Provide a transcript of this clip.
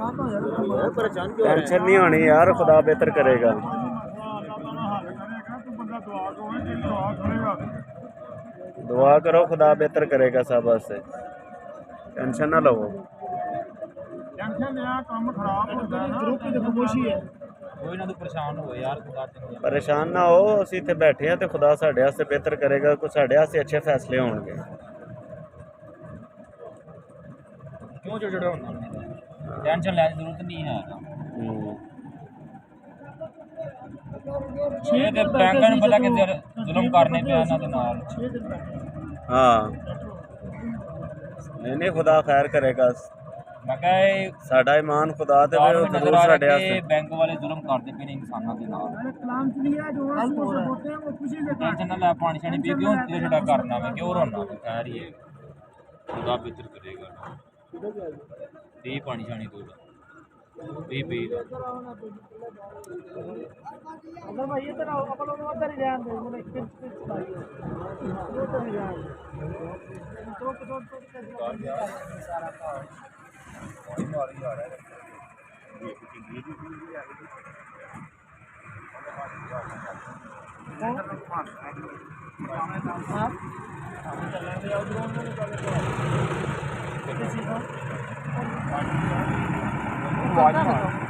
Tension नहीं होनी यार, खुदा बेहतर करेगा। दुआ करो, खुदा बेहतर करेगा सब वास्ते, टेंशन ना लो। परेशान ना हो, असीं इत्थे बैठे हैं तो खुदा साढ़े वास्ते बेहतर करेगा, कुछ साढ़े वास्ते अच्छे फैसले होंगे। क्यों जुड़े होना, टेंशन लेने की जरूरत नहीं है। बैंकर ने पता कि जुल्म करने पे आना तो नाल। हाँ नहीं खुदा खैर करेगा। मैं कहा साडा ईमान खुदा ते जरूर साडे वास्ते। बैंक वाले जुल्म करते पे ने इंसानां दे नाल। टेंशन ना ले, पानी शानी पी क्यों तेरे छड़ा करना मैं क्यों रोना मैं, खैर ही है खुदा बेहतर करेगा। पी पानी शानी तू पी पी भाई इधर आओ, अपन लोग उधर ही जाएंगे, मुझे किस सारा का हाँ